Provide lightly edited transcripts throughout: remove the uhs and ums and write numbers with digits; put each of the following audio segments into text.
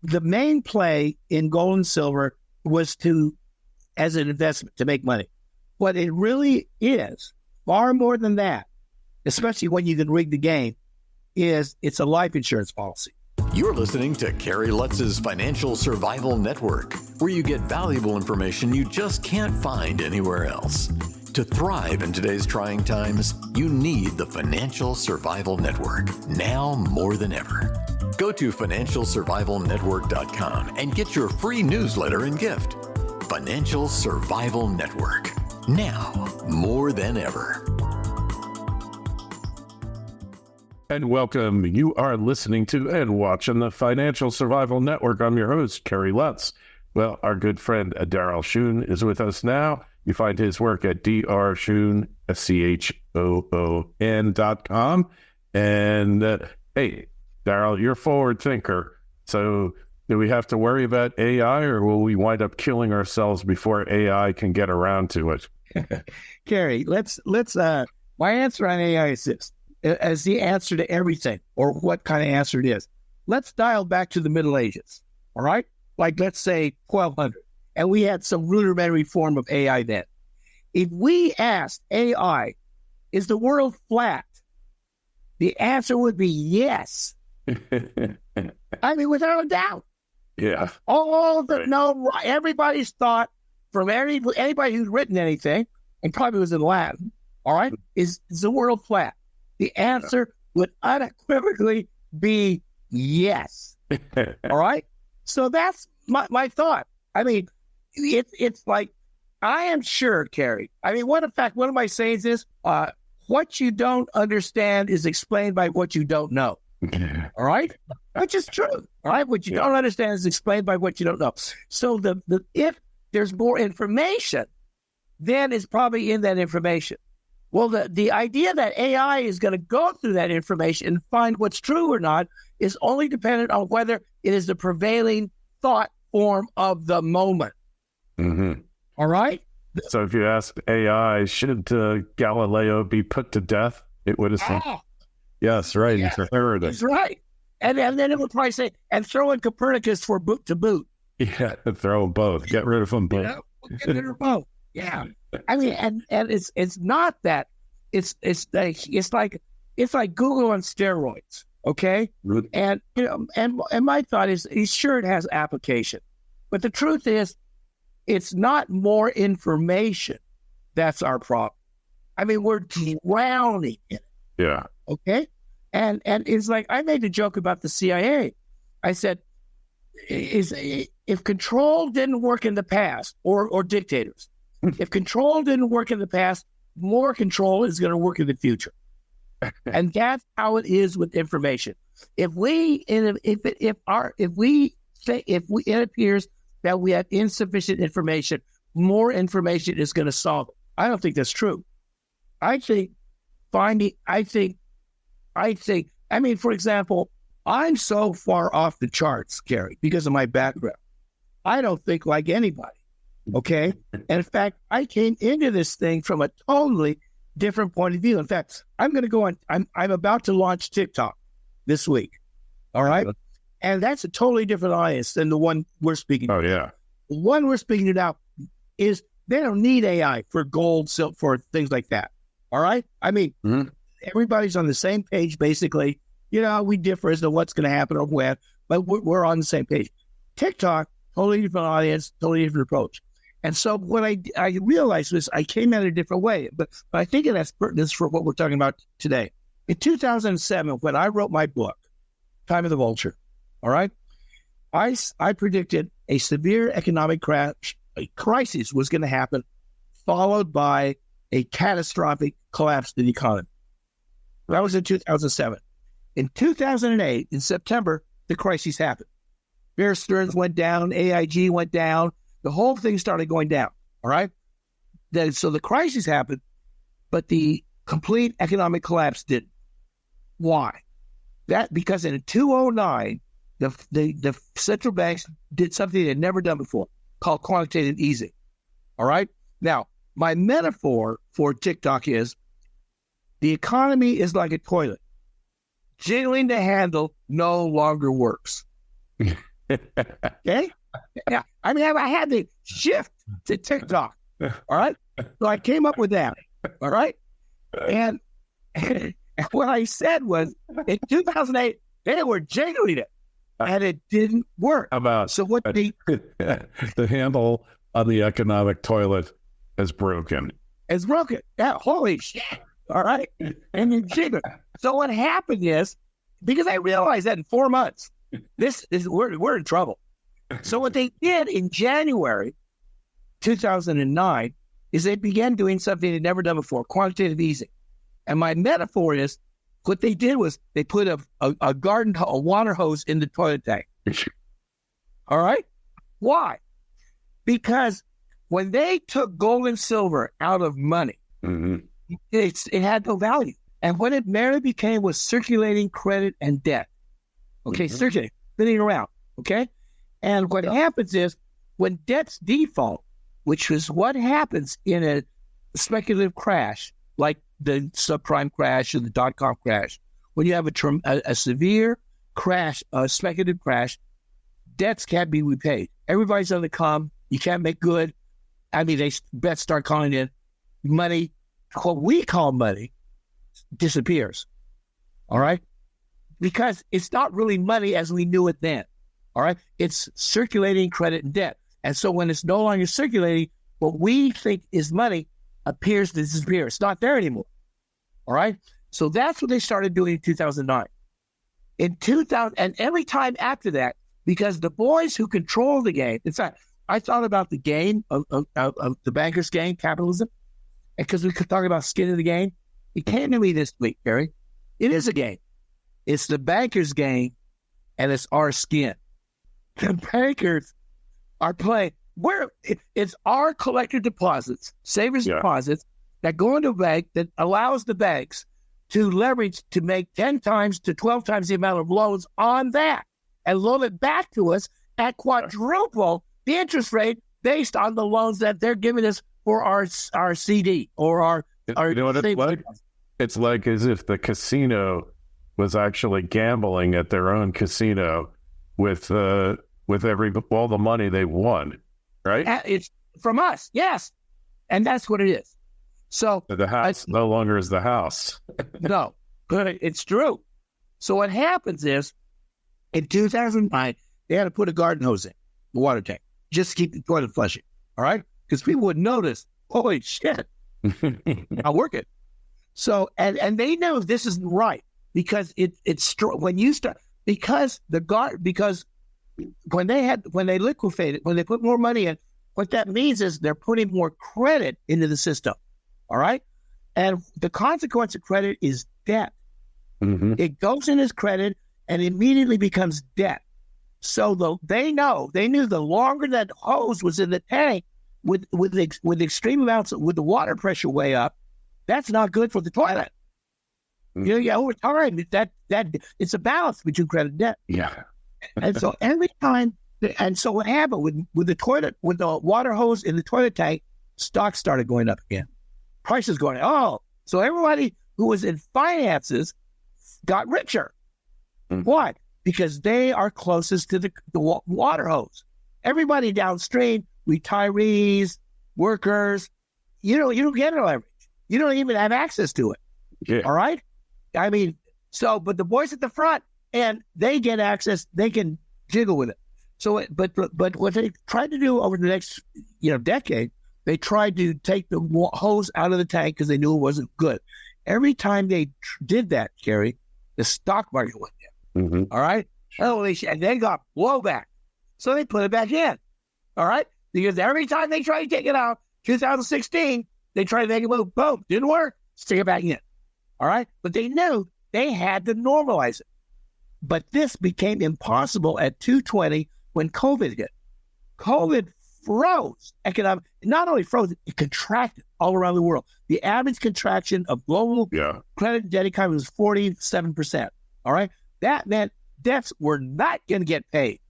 the main play in gold and silver was as an investment to make money. What it really is, far more than that, especially when you can rig the game, is it's a life insurance policy. You're listening to Kerry Lutz's Financial Survival Network, where you get valuable information you just can't find anywhere else. To thrive in today's trying times, you need the Financial Survival Network, now more than ever. Go to financialsurvivalnetwork.com and get your free newsletter and gift. Financial Survival Network, now more than ever. And welcome. You are listening to and watching the Financial Survival Network. I'm your host, Kerry Lutz. Well, our good friend Darryl Schoon is with us now. You find his work at drschoon, SCHOON.com. And hey, Darryl, you're a forward thinker. So do we have to worry about AI, or will we wind up killing ourselves before AI can get around to it? Kerry, let's my answer on AI is this. As the answer to everything, or what kind of answer it is. Let's dial back to the Middle Ages, all right? Like, let's say 1200, and we had some rudimentary form of AI then. If we asked AI, is the world flat? The answer would be yes. I mean, without a doubt. Yeah. Everybody's thought, from anybody who's written anything, and probably was in Latin, all right, is the world flat? The answer would unequivocally be yes. All right? So that's my thought. I mean, it's like, I am sure, Kerry. I mean, one of my sayings is, what you don't understand is explained by what you don't know. All right? Which is true. All right? What you don't understand is explained by what you don't know. So if there's more information, then it's probably in that information. Well, the idea that AI is going to go through that information and find what's true or not is only dependent on whether it is the prevailing thought form of the moment. Mm-hmm. All right? So if you asked AI, should Galileo be put to death? It would have said, yes, right. Yeah, it's right. And then it would probably say, and throw in Copernicus for boot to boot. Yeah, throw them both. Get rid of them both. Get rid of both. Yeah. I mean, and it's not that it's like Google on steroids, okay? And and my thought is, sure, it has application, but the truth is, it's not more information that's our problem. I mean, we're drowning in it. Yeah. Okay. And it's like, I made a joke about the CIA. I said, if control didn't work in the past, or dictators. If control didn't work in the past, more control is going to work in the future. And that's how it is with information. It appears that we have insufficient information, more information is going to solve it. I don't think that's true. I mean, for example, I'm so far off the charts, Kerry, because of my background. I don't think like anybody. Okay. And in fact, I came into this thing from a totally different point of view. In fact, I'm going to go on. I'm about to launch TikTok this week. All right. And that's a totally different audience than the one we're speaking to. Oh, yeah. The one we're speaking to now is they don't need AI for gold, silver, for things like that. All right. I mean, everybody's on the same page, basically. We differ as to what's going to happen or when, but we're on the same page. TikTok, totally different audience, totally different approach. And so what I realized was I came at it a different way, but I think it has pertinence for what we're talking about today. In 2007, when I wrote my book, Time of the Vulture, all right, I predicted a severe economic crisis was going to happen, followed by a catastrophic collapse in the economy. That was in 2007. In 2008, in September, the crisis happened. Bear Stearns went down, AIG went down. The whole thing started going down, all right? So the crisis happened, but the complete economic collapse didn't. Why? Because in 2009, the central banks did something they'd never done before, called quantitative easing, all right? Now, my metaphor for TikTok is the economy is like a toilet. Jiggling the handle no longer works. Okay? Yeah. I mean, I had to shift to TikTok. All right? So I came up with that. All right? And what I said was, in 2008, they were jiggling it, and it didn't work. How about so what they the handle on the economic toilet is broken. It's broken. Yeah, holy shit. All right. And you jiggle. So what happened is, because I realized that in 4 months, we're in trouble. So what they did in January 2009 is they began doing something they'd never done before, quantitative easing. And my metaphor is, what they did was they put a water hose in the toilet tank. All right? Why? Because when they took gold and silver out of money, it had no value. And what it merely became was circulating credit and debt. Okay, circulating, spinning around. Okay? And what happens is, when debts default, which is what happens in a speculative crash, like the subprime crash or the dot-com crash, when you have a severe crash, a speculative crash, debts can't be repaid. Everybody's on the come. You can't make good. I mean, bets start calling in. Money, what we call money, disappears. All right? Because it's not really money as we knew it then. All right? It's circulating credit and debt. And so when it's no longer circulating, what we think is money appears to disappear. It's not there anymore. All right? So that's what they started doing in 2009. In 2000, and every time after that, because the boys who control the game, in fact, I thought about the game of the banker's game, capitalism, and because we could talk about skin in the game, it came to me this week, Kerry. It is a game. It's the banker's game, and it's our skin. The bankers are playing. It's our collector deposits, savers deposits, that go into a bank that allows the banks to leverage to make 10 times to 12 times the amount of loans on that and loan it back to us at quadruple the interest rate based on the loans that they're giving us for our CD or our you know what it's like? It's like as if the casino was actually gambling at their own casino with all the money they won, right? It's from us, yes. And that's what it is. So the house no longer is the house. No, it's true. So what happens is, in 2009, they had to put a garden hose in the water tank just to keep the toilet flushing. All right, because people would notice. Holy shit! I'll work it. So and they know this isn't right because it's when you start because when they liquefated, when they put more money in, what that means is they're putting more credit into the system. All right. And the consequence of credit is debt. It goes in as credit and immediately becomes debt. So they knew the longer that hose was in the tank with extreme amounts with the water pressure way up, that's not good for the toilet. Over time, that it's a balance between credit and debt. Yeah. And so every time, and so what happened with the water hose in the toilet tank, stocks started going up again. Prices going up. Oh, so everybody who was in finances got richer. Why? Because they are closest to the water hose. Everybody downstream, retirees, workers, you don't get no leverage. You don't even have access to it. Yeah. All right? I mean, but the boys at the front, and they get access, they can jiggle with it. So, but what they tried to do over the next, decade, they tried to take the hose out of the tank because they knew it wasn't good. Every time they did that, Kerry, the stock market went down. All right? And they got blowback. So they put it back in. All right? Because every time they tried to take it out, 2016, they tried to make it move. Boom. Didn't work. Stick it back in. All right? But they knew they had to normalize it. But this became impossible at 220 when COVID hit. COVID froze economic. Not only froze, it contracted all around the world. The average contraction of global credit and debt economy was 47%. All right? That meant debts were not going to get paid.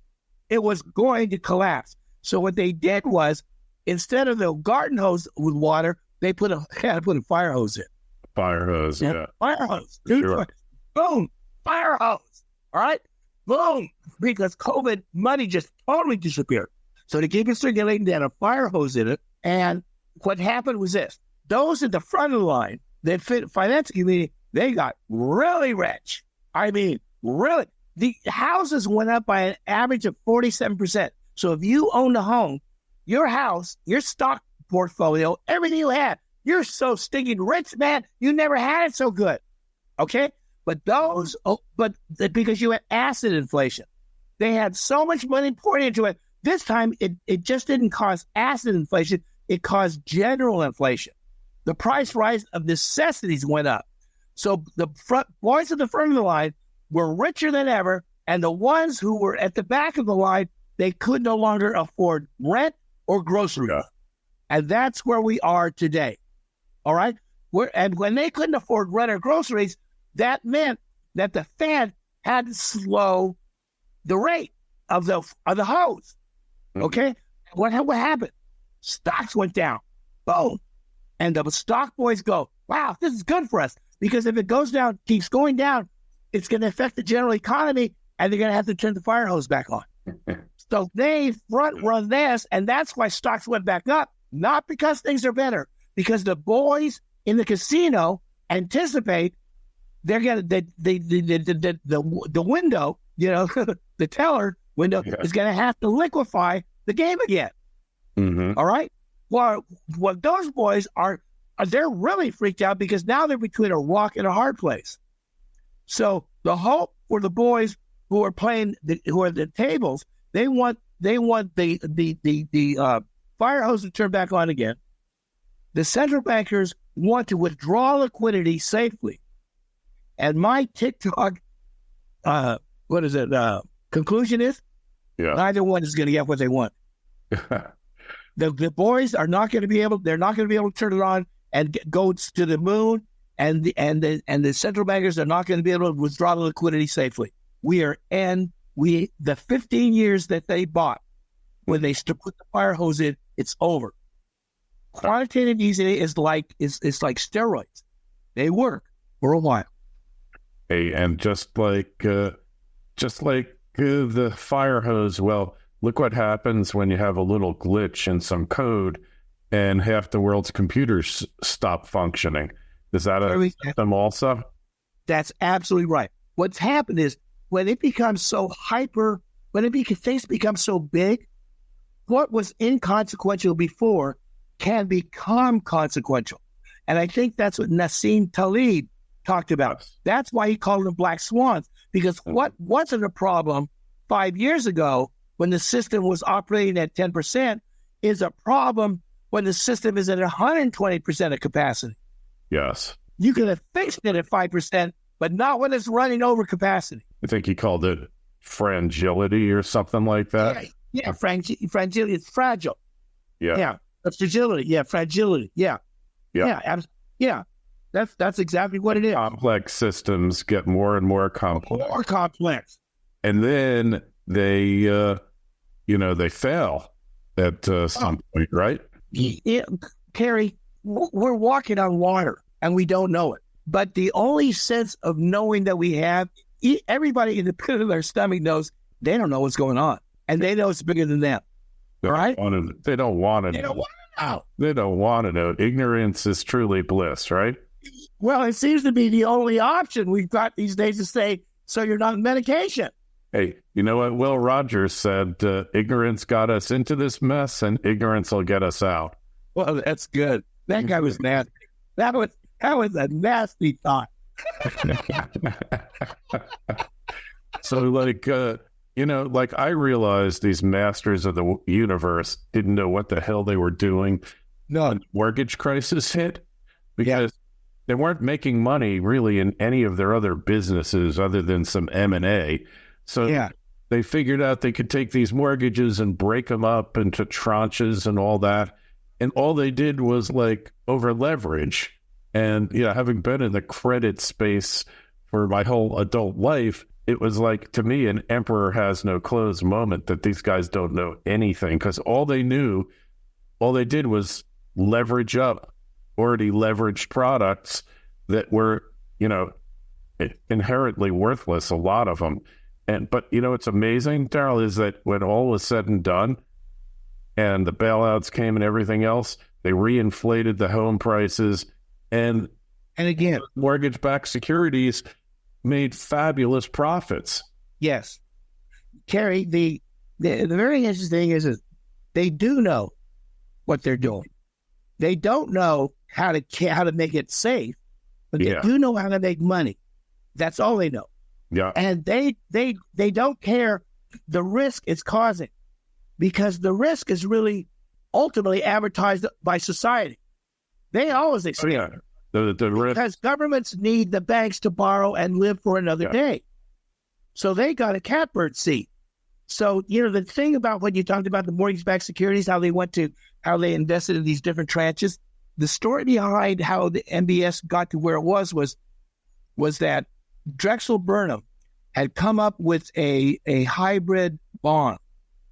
It was going to collapse. So what they did was, instead of the garden hose with water, they had to put a fire hose in. Fire hose, yeah. Fire hose. Sure. Boom. Fire hose. All right? boom, because COVID money just totally disappeared. So to keep it circulating, they had a fire hose in it. And what happened was this. Those at the front of the line, that fit financial community, they got really rich. I mean, really. The houses went up by an average of 47%. So if you owned a home, your house, your stock portfolio, everything you had, you're so stinking rich, man. You never had it so good. Okay? But because you had asset inflation, they had so much money poured into it. This time, it just didn't cause asset inflation. It caused general inflation. The price rise of necessities went up. So the boys at the front of the line were richer than ever, and the ones who were at the back of the line, they could no longer afford rent or groceries. Yeah. And that's where we are today. All right? And when they couldn't afford rent or groceries, that meant that the Fed had to slow the rate of the hose. Okay? What happened? Stocks went down. Boom. And the stock boys go, wow, this is good for us. Because if it goes down, keeps going down, it's going to affect the general economy, and they're going to have to turn the fire hose back on. So they front run this, and that's why stocks went back up, not because things are better, because the boys in the casino anticipate they're going to, the window, the teller window is going to have to liquefy the game again. Mm-hmm. All right? Well, what those boys are, they're really freaked out because now they're between a rock and a hard place. So the hope for the boys who are playing, who are at the tables, they want the fire hose to turn back on again. The central bankers want to withdraw liquidity safely. And my TikTok, conclusion is, neither one is going to get what they want. The boys are not going to be able. They're not going to be able to turn it on and go to the moon, and the central bankers are not going to be able to withdraw the liquidity safely. The 15 years that they bought when they put the fire hose in, it's over. Quantitative easing is like steroids. They work for a while. Hey, and just like the fire hose, well, look what happens when you have a little glitch in some code and half the world's computers stop functioning. Is that a system also? That's absolutely right. What's happened is when it becomes so things become so big, what was inconsequential before can become consequential. And I think that's what Nassim Taleb talked about. Yes. That's why he called them black swans, because what wasn't a problem 5 years ago when the system was operating at 10% is a problem when the system is at 120% of capacity. Yes. You could have fixed it at 5%, but not when it's running over capacity. I think he called it fragility or something like that. Yeah, fragility. It's fragile. Yeah. Fragility. Yeah, fragility. Yeah. That's exactly what it is. Complex systems get more and more complex. More complex. And then they fail at some point, right? Yeah, Kerry, we're walking on water and we don't know it. But the only sense of knowing that we have, everybody in the pit of their stomach knows they don't know what's going on. And they know it's bigger than them. Right? They don't want to know. They don't want to know. Ignorance is truly bliss, right? Well, it seems to be the only option we've got these days to say, so you're not on medication. Hey, you know what Will Rogers said? Ignorance got us into this mess, and ignorance will get us out. Well, that's good. That guy was nasty. That was a nasty thought. So, I realized these masters of the universe didn't know what the hell they were doing. No, when the mortgage crisis hit, because they weren't making money really in any of their other businesses other than some M&A. So they figured out they could take these mortgages and break them up into tranches and all that. And all they did was over leverage. And, having been in the credit space for my whole adult life, it was to me, an emperor has no clothes moment that these guys don't know anything, because all they did was leverage up already leveraged products that were, inherently worthless, a lot of them. But what's amazing, Darryl, is that when all was said and done, and the bailouts came and everything else, they reinflated the home prices, and again, mortgage-backed securities made fabulous profits. Yes, Kerry. The very interesting thing is they do know what they're doing. They don't know how to make it safe, but they do know how to make money. That's all they know. Yeah, and they don't care the risk it's causing, because the risk is really ultimately advertised by society. They always explain it. The risk, because governments need the banks to borrow and live for another day. So they got a catbird seat. So, the thing about when you talked about the mortgage-backed securities, how they invested in these different tranches, the story behind how the MBS got to where it was that Drexel Burnham had come up with a hybrid bond.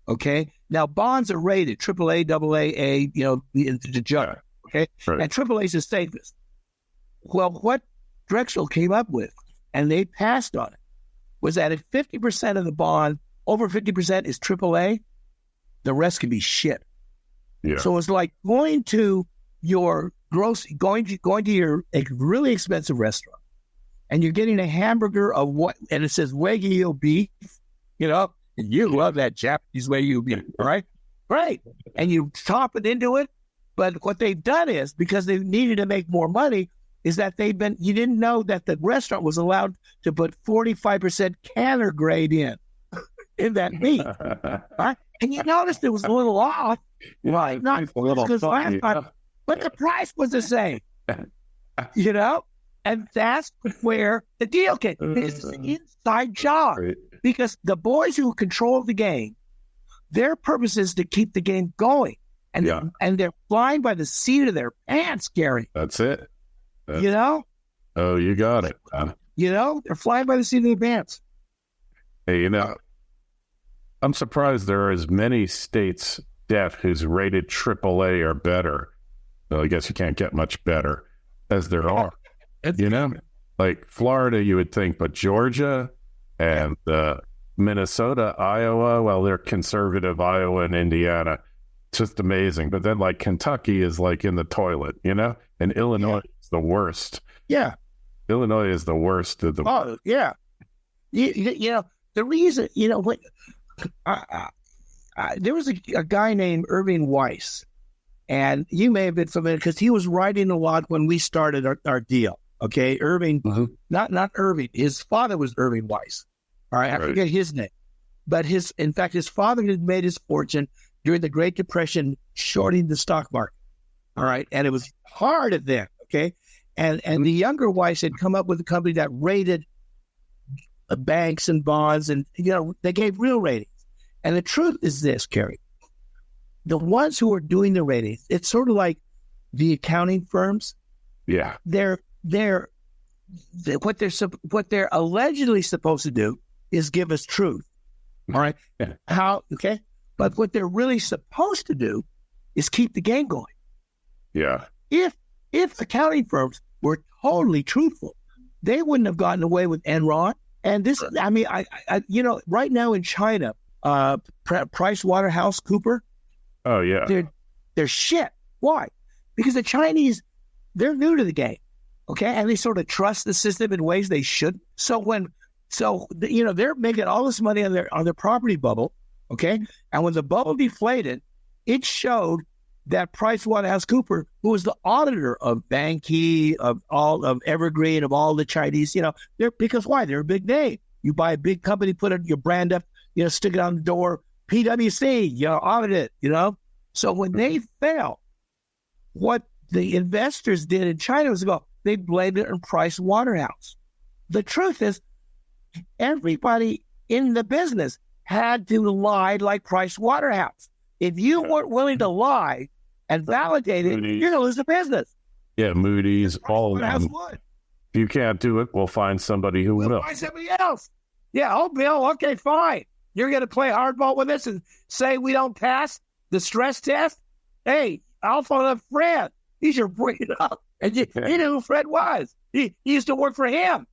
Okay. Now bonds are rated AAA, AA, the judge. Okay. Right. And AAA is the safest. Well, what Drexel came up with, and they passed on it, was that if 50% of the bond, over 50% is AAA, the rest can be shit. Yeah. So it's like going to your going to your really expensive restaurant, and you're getting a hamburger of and it says Wagyu beef, and you love that Japanese Wagyu beef, right? Right. And you top it into it. But what they've done is, because they needed to make more money, is that you didn't know that the restaurant was allowed to put 45% canner grade in that meat. Right? And you noticed it was a little off. Right. Not a little last time, but the price was the same. And that's where the deal came. This is an inside job. Right. Because the boys who control the game, their purpose is to keep the game going. And they're flying by the seat of their pants, Gary. That's it. Oh, you got it. They're flying by the seat of their pants. Hey, I'm surprised there are as many states debt who's rated AAA or better. Well, I guess you can't get much better as there are. Like Florida, you would think, but Georgia and Minnesota, Iowa, well, they're conservative, Iowa and Indiana. Just amazing. But then like Kentucky is like in the toilet, and Illinois is the worst. Yeah. Illinois is the worst of the worst. Yeah. The reason, there was a guy named Irving Weiss, and you may have been familiar because he was writing a lot when we started our deal. Okay. Irving, not Irving. His father was Irving Weiss. All right. I forget his name, but his father had made his fortune during the Great Depression, shorting the stock market. All right. And it was hard at then. Okay. And the younger Weiss had come up with a company that rated banks and bonds, and, they gave real ratings. And the truth is this, Kerry, the ones who are doing the ratings, it's sort of like the accounting firms. Yeah. What they're allegedly supposed to do is give us truth. All right. Yeah. Okay. But what they're really supposed to do is keep the game going. Yeah. If accounting firms were totally truthful, they wouldn't have gotten away with Enron. And this, right now in China, PricewaterhouseCoopers. Oh yeah. They're shit. Why? Because the Chinese, they're new to the game. Okay. And they sort of trust the system in ways they shouldn't. So they're making all this money on their property bubble. Okay. And when the bubble deflated, it showed that PricewaterhouseCoopers, who was the auditor of Vanke, of Evergreen, of all the Chinese, because why? They're a big name. You buy a big company, put your brand up, stick it on the door, PwC, audit it, So when they fell, what the investors did in China was they blamed it on Pricewaterhouse. The truth is, everybody in the business had to lie like Pricewaterhouse. If you weren't willing to lie and validate it, you're going to lose the business. Yeah, Moody's, all of them. If you can't do it, we'll find somebody who will. Find somebody else. Yeah, Bill, okay, fine. You're going to play hardball with us and say we don't pass the stress test? Hey, I'll phone up Fred. He's your bring it up. And you knew who Fred was. He used to work for him.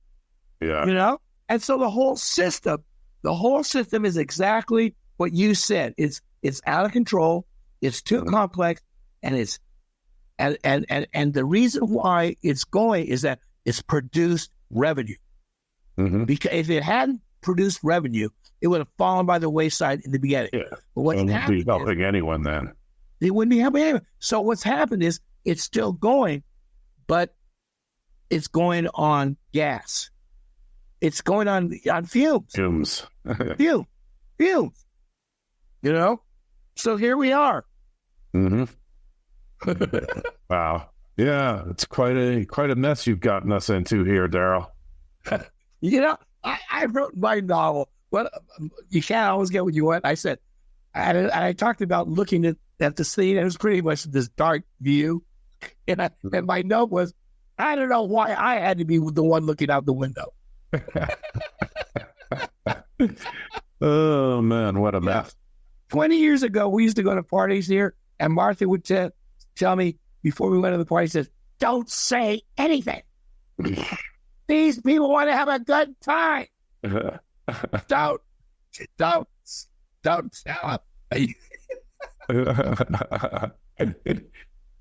Yeah. And so the whole system The whole system is exactly what you said. It's out of control. It's too complex, and the reason why it's going is that it's produced revenue. Because if it hadn't produced revenue, it would have fallen by the wayside in the beginning. Yeah. But what's wouldn't be helping anyone then. It wouldn't be helping anyone. So what's happened is it's still going, but it's going on gas. It's going on fumes. Fumes. Fumes. You know? So here we are. Wow. Yeah, it's quite a mess you've gotten us into here, Darryl. You know, I wrote my novel. Well, you can't always get what you want. I said, I talked about looking at the scene. It was pretty much this dark view. And my note was, I don't know why I had to be the one looking out the window. Oh, man, what a mess. 20 years ago, we used to go to parties here, and Martha would tell me before we went to the party, says, don't say anything. These people want to have a good time. Don't tell them.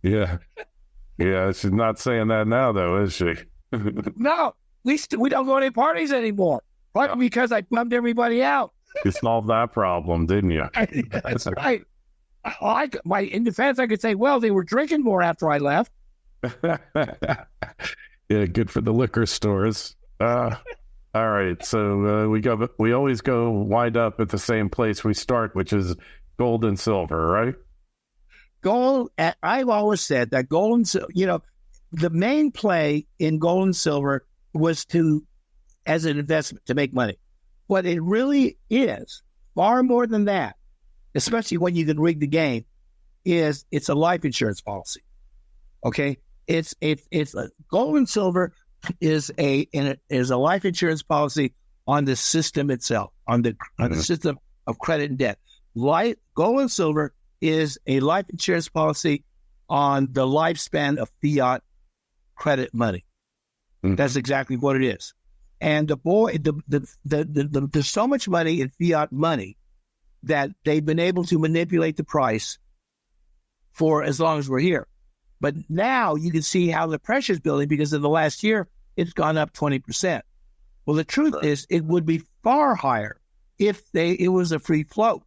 Yeah. Yeah, she's not saying that now, though, is she? No, we don't go to any parties anymore. Partly because I bummed everybody out. You solved that problem, didn't you? That's right. In defense, I could say, well, they were drinking more after I left. Yeah, good for the liquor stores. All right, so we always wind up at the same place we start, which is gold and silver, right? Gold. I've always said that gold and silver. You know, the main play in gold and silver was as an investment to make money. What it really is, far more than that, especially when you can rig the game, it's a life insurance policy. Okay, it's gold and silver is a life insurance policy on the system itself, on the system of credit and debt. Gold and silver is a life insurance policy on the lifespan of fiat credit money. That's exactly what it is. And there's so much money in fiat money that they've been able to manipulate the price for as long as we're here. But now you can see how the pressure is building because in the last year, it's gone up 20%. Well, the truth is it would be far higher if it was a free float.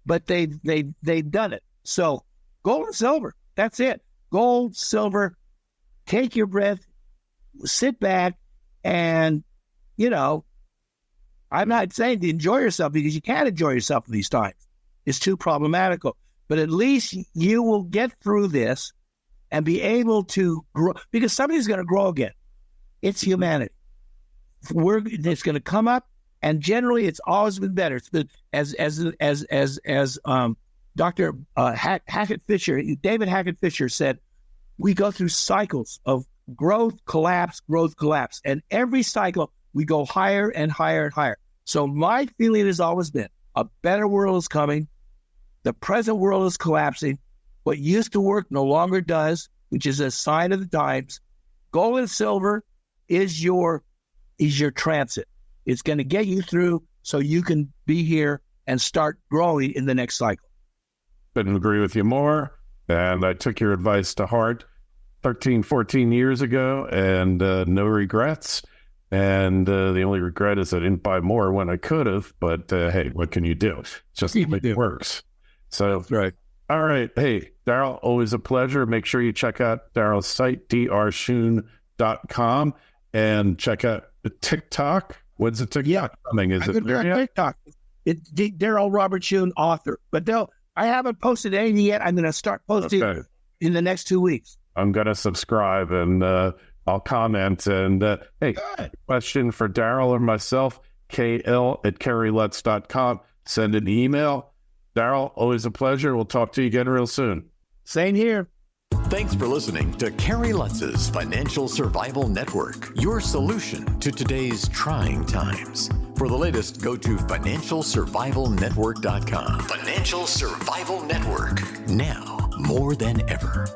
But they've done it. So gold and silver, that's it. Gold, silver, take your breath, sit back, and, you know, I'm not saying to enjoy yourself because you can't enjoy yourself in these times. It's too problematical. But at least you will get through this and be able to grow, because somebody's going to grow again. It's humanity. It's going to come up, and generally, it's always been better. It's been as Dr. Hackett Fisher, David Hackett Fisher said, we go through cycles of growth, collapse, and every cycle we go higher and higher and higher. So my feeling has always been a better world is coming. The present world is collapsing. What used to work no longer does, which is a sign of the times. Gold and silver is your transit. It's going to get you through so you can be here and start growing in the next cycle. Couldn't agree with you more. And I took your advice to heart 13, 14 years ago, and no regrets. And the only regret is I didn't buy more when I could have. But hey, what can you do? It's just the way it works. So, that's right. All right. Hey, Darryl, always a pleasure. Make sure you check out Darryl's site, drschoon.com, and check out the TikTok. When's the TikTok coming? Is it there yet? TikTok. It's Darryl Robert Schoon, author. But I haven't posted anything yet. I'm going to start posting in the next 2 weeks. I'm going to subscribe and I'll comment. And hey, question for Darryl or myself, kl@kerrylutz.com. Send an email. Darryl, always a pleasure. We'll talk to you again real soon. Same here. Thanks for listening to Kerry Lutz's Financial Survival Network, your solution to today's trying times. For the latest, go to financialsurvivalnetwork.com. Financial Survival Network, now more than ever.